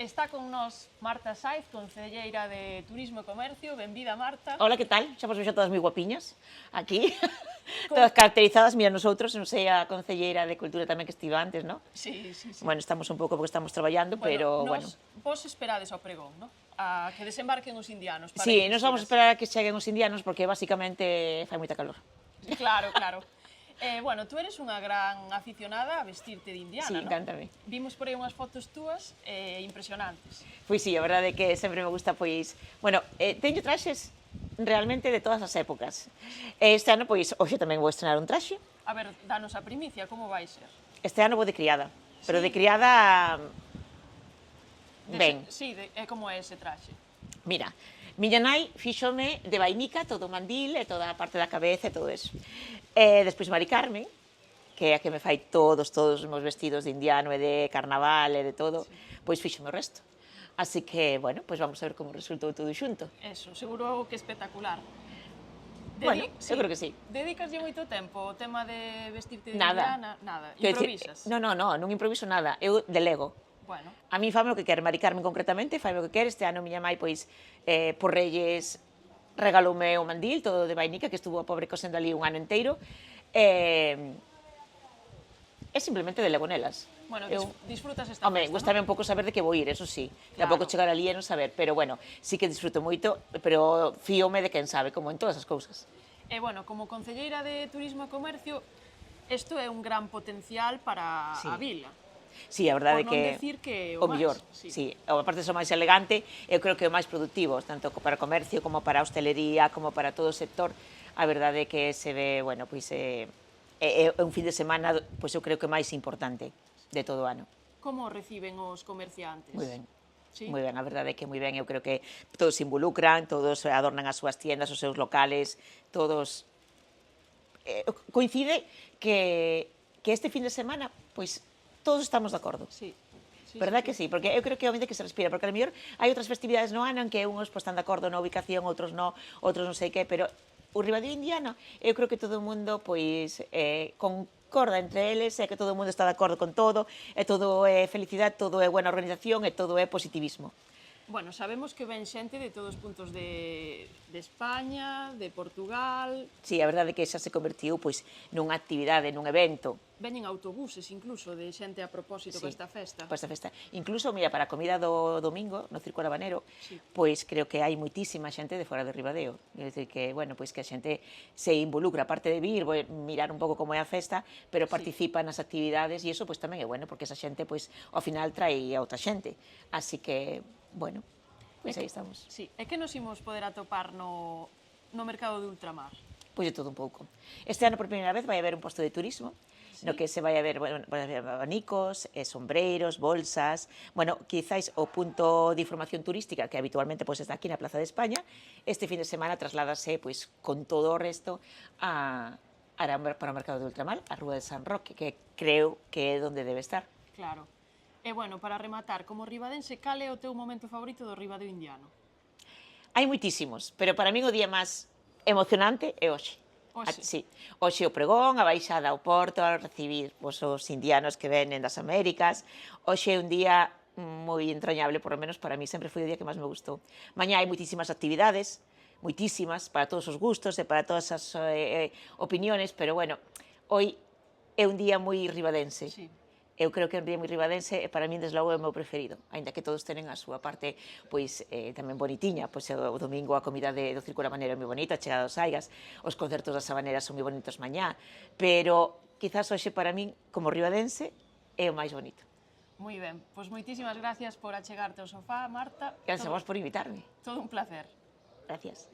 Está con nós Marta Saiz, concelleira de Turismo e Comercio. Benvida, Marta. Hola, que tal? Xa vos vexo todas moi guapiñas aquí, todas caracterizadas. Mira, nosotros, non sei, a concelleira de Cultura tamén que estive antes, ¿no? Sí. Bueno, estamos un pouco porque estamos traballando, pero bueno. Vos esperades ao pregón, ¿no? A que desembarquen os indianos. Sí, nos vamos a esperar a que cheguen os indianos porque basicamente fai moita calor. Claro. Bueno, tú eres unha gran aficionada a vestirte de indiana, Sí, ¿no? encántame. Vimos por aí unhas fotos túas impresionantes. Pois sí, a verdade é que sempre me gusta, pois... Bueno, teño traxes realmente de todas as épocas. Este ano, pois, hoxe tamén vou estrenar un traxe. A ver, danos a primicia, como vai ser? Este ano vou de criada, pero Sí. de criada... Ben. Sí, como é ese traxe? Mira, miña nai fíxome de vainica todo o mandil e toda a parte da cabeza e todo eso. Despois Mari Carmen, que é a que me fai todos os meus vestidos de indiano e de carnaval e de todo, pois fíxome o resto. Así que, bueno, pois vamos a ver como resultou todo xunto. Eso, seguro que espectacular. Bueno, eu creo que sí. Dedicaslle moito tempo o tema de vestirte de Nada. indiana? Nada. Quero dicir, Improvisas? non improviso nada, eu delego. Bueno, A mí fame o que quer, Mari Carmen concretamente, fame o que quer. Este ano miña mai, pois, por Reyes, regaloume o mandil, todo de vainica, que estuvo a pobre cosendo ali un ano inteiro. E simplemente delego nelas. bueno, Eu- disfrutas esta Home, festa, gustame un pouco saber de que vou ir, eso sí. Claro. Tampouco chegar ali e non saber, pero bueno, sí que disfruto moito, pero fíome de quen sabe, como en todas as cousas. E bueno, como concelleira de Turismo e Comercio, isto é un gran potencial para Sí. a vila. Sí, a verdade é Por non que decir que o o máis, mellor, sí. sí. Aparte de ser o máis elegante, eu creo que é o máis productivo, tanto para o comercio como para a hostelería, como para todo o sector. A verdade é que se ve, bueno, pois é un fin de semana, pois eu creo que máis importante de todo o ano. Como reciben os comerciantes? Moi ben. Sí? Moi ben, a verdade é que moi ben, eu creo que todos se involucran, todos adornan as súas tiendas, os seus locales, todos... coincide que este fin de semana, pois, todos estamos de acordo. Sí. Verdad que sí, porque eu creo que é o ambiente que se respira, porque a lo mellor hai outras festividades no ano en que uns pues, están de acordo na ubicación, outros non sei que, pero o Ribadeo indiano, eu creo que todo o mundo pois concorda entre eles, e que todo o mundo está de acordo con todo, e todo é felicidade, todo é buena organización e todo é positivismo. Bueno, sabemos que ven xente de todos os puntos de España, de Portugal, Sí, a verdade é que xa se convertiu pois nunha actividade, nun evento. veñen autobuses incluso de xente a propósito Sí, con esta festa. Para esta festa. Incluso, mira, para a comida do domingo, no Circo Arabanero, Sí. pois creo que hai moitísima xente de fora de Ribadeo. É dicir que, bueno, pois que a xente se involucra, aparte de vir, mirar un pouco como é a festa, pero participa nas actividades, e iso pois tamén é bueno, porque esa xente pois ao final trae a outra xente. Así que, bueno, pois aí estamos. Sí, e que nos imos poder atopar no mercado de ultramar? Pois de todo un pouco. Este ano por primeira vez vai haber un posto de turismo, no que se vai haber, bueno, abanicos, sombreiros, bolsas, bueno, quizáis o punto de información turística que habitualmente pois está aquí na Plaza de España, este fin de semana trasládase pois con todo o resto para o mercado de ultramar, a Rúa de San Roque, que creo que é onde debe estar. Claro. E bueno, para rematar, como ribadense, cal é o teu momento favorito do Ribadeo indiano? Hai moitísimos, pero para min o día máis emocionante é hoxe. Hoxe? Sí, hoxe o pregón, a baixada ao porto, a recibir os indianos que venen das Américas. Hoxe é un día moi entrañable, por lo menos para mí sempre foi o día que máis me gustou. Mañá hai moitísimas actividades, moitísimas, para todos os gustos e para todas as opiniones, pero bueno, hoy é un día moi ribadense. Sí. Eu creo que é un día moi ribadense e para min, desde logo, é o meu preferido, aínda que todos tenen a súa parte pois tamén bonitiña. Pois o domingo a comida do Circo Arabanero é moi bonita, a chegada dos Aigas, os concertos das Habaneras son moi bonitos mañá, pero quizás hoxe para min, como ribadense, é o máis bonito. Moi ben, pois moitísimas gracias por achegarte ao sofá, Marta. Gracias a vos por invitarme. Todo un placer. Gracias.